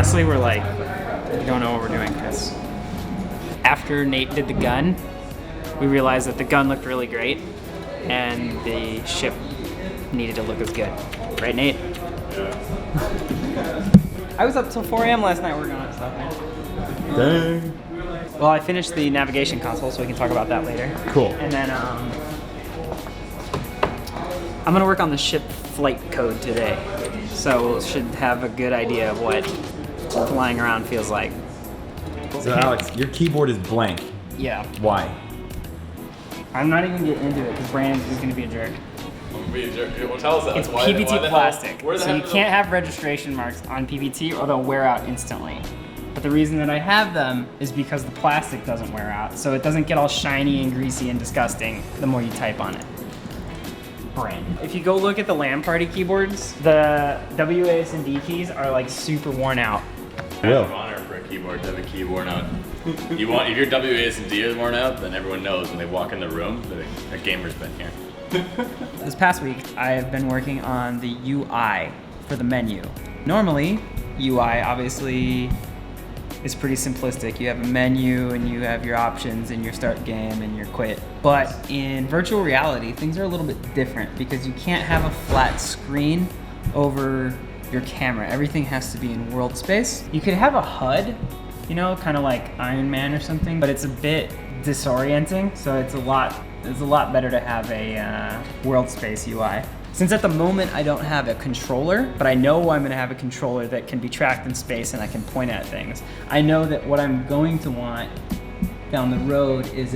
honestly, we're like, we don't know what we're doing, because after Nate did the gun, we realized that the gun looked really great and the ship needed to look as good. Right, Nate? Yeah. I was up till 4 a.m. last night working on stuff, man. Dang. Well, I finished the navigation console, so we can talk about that later. Cool. And then I'm gonna work on the ship flight code today. So we should have a good idea of what flying around feels like. So Alex, your keyboard is blank. Yeah. Why? I'm not even getting into it because Brandon is gonna be a jerk. Well, tell us that. It's PVT plastic, so you can't have registration marks on PVT or they'll wear out instantly. But the reason that I have them is because the plastic doesn't wear out, so it doesn't get all shiny and greasy and disgusting the more you type on it. Brandon. If you go look at the LAN party keyboards, the WAS and D keys are like super worn out. Will. It's an honor for a keyboard to have a key worn out. If your WAS and D is worn out, then everyone knows when they walk in the room that a gamer's been here. This past week, I have been working on the UI for the menu. Normally, UI obviously is pretty simplistic. You have a menu and you have your options and your start game and your quit. But in virtual reality, things are a little bit different because you can't have a flat screen over your camera. Everything has to be in world space. You could have a HUD, you know, kind of like Iron Man or something, but it's a bit disorienting, so it's a lot better to have a world space UI. Since at the moment I don't have a controller, but I know I'm gonna have a controller that can be tracked in space and I can point at things. I know that what I'm going to want down the road is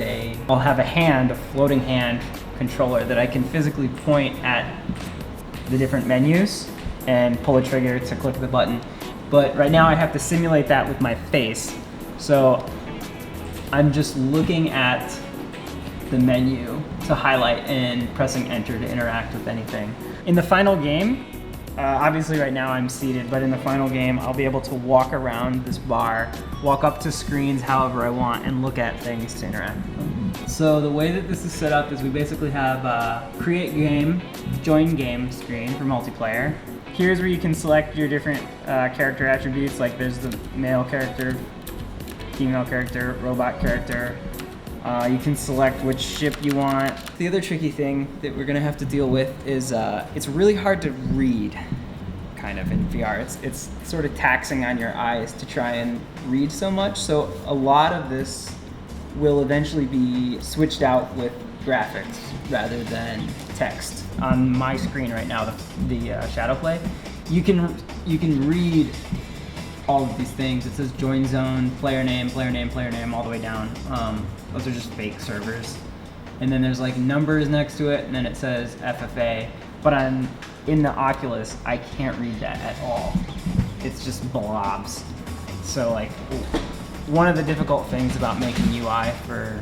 I'll have a floating hand controller that I can physically point at the different menus and pull a trigger to click the button. But right now I have to simulate that with my face. So I'm just looking at the menu to highlight and pressing enter to interact with anything. In the final game, obviously right now I'm seated, but in the final game I'll be able to walk around this bar, walk up to screens however I want, and look at things to interact with them. So the way that this is set up is we basically have create game, join game screen for multiplayer. Here's where you can select your different character attributes, like there's the male character, female character, robot character. You can select which ship you want. The other tricky thing that we're gonna have to deal with is it's really hard to read, kind of, in VR. It's sort of taxing on your eyes to try and read so much. So a lot of this will eventually be switched out with graphics rather than text. On my screen right now, the shadow play, you can read all of these things. It says join zone, player name, all the way down. Those are just fake servers. And then there's like numbers next to it, and then it says FFA. But in the Oculus, I can't read that at all. It's just blobs. So like, one of the difficult things about making UI for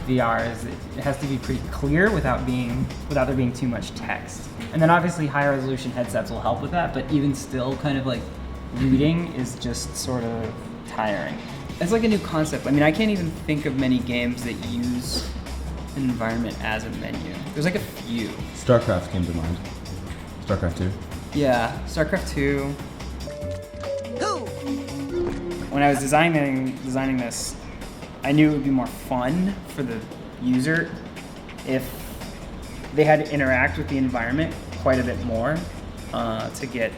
VR is it has to be pretty clear without there being too much text. And then obviously high resolution headsets will help with that, but even still, kind of like reading is just sort of tiring. It's like a new concept. I mean, I can't even think of many games that use an environment as a menu. There's like a few. StarCraft came to mind. StarCraft 2. Yeah, StarCraft 2. When I was designing this, I knew it would be more fun for the user if they had to interact with the environment quite a bit more to get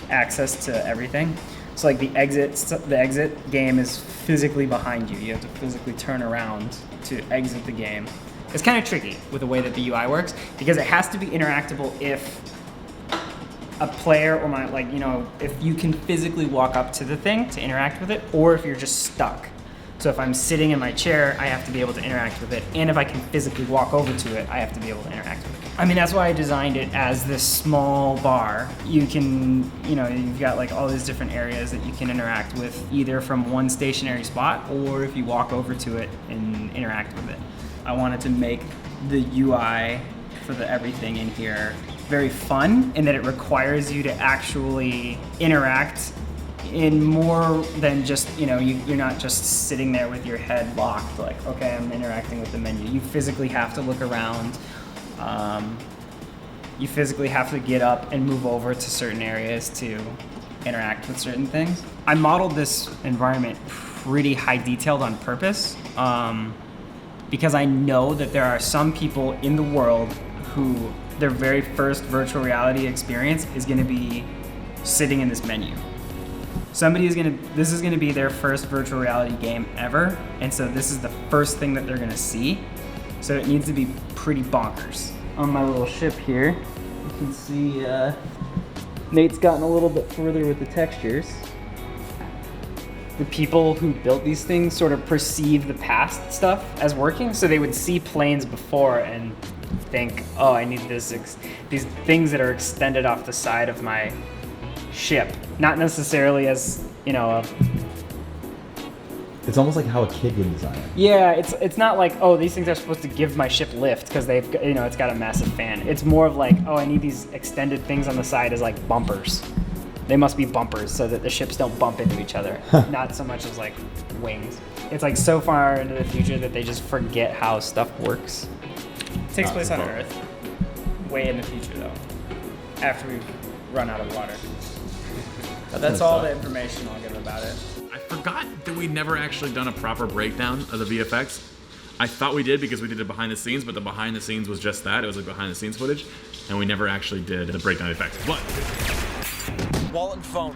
access to everything. So like the exit game is physically behind you. You have to physically turn around to exit the game. It's kind of tricky with the way that the UI works because it has to be interactable if a player or if you can physically walk up to the thing to interact with it, or if you're just stuck. So if I'm sitting in my chair, I have to be able to interact with it. And if I can physically walk over to it, I have to be able to interact with it. I mean, that's why I designed it as this small bar. You can, you've got like all these different areas that you can interact with either from one stationary spot or if you walk over to it and interact with it. I wanted to make the UI for the everything in here very fun in that it requires you to actually interact in more than just, you're not just sitting there with your head locked, like, okay, I'm interacting with the menu. You physically have to look around. You physically have to get up and move over to certain areas to interact with certain things. I modeled this environment pretty high detailed on purpose because I know that there are some people in the world who their very first virtual reality experience is going to be sitting in this menu. This is going to be their first virtual reality game ever, and so this is the first thing that they're going to see. So it needs to be pretty bonkers. On my little ship here, you can see Nate's gotten a little bit further with the textures. The people who built these things sort of perceive the past stuff as working, so they would see planes before and think, oh, I need these things that are extended off the side of my ship. Not necessarily as, you know, It's almost like how a kid would design it. yeah, it's not like, oh, these things are supposed to give my ship lift because they've, you know, it's got a massive fan. It's more of like, oh, I need these extended things on the side as like bumpers. They must be bumpers so that the ships don't bump into each other. Not so much as like wings. It's like so far into the future that they just forget how stuff works. It takes place on Earth. Way in the future though. After we've run out of water. But that's all the information I'll give about it. I forgot that we'd never actually done a proper breakdown of the VFX. I thought we did because we did it behind the scenes, but the behind the scenes was just that. It was like behind the scenes footage, and we never actually did the breakdown of the effects. But Wallet and phone.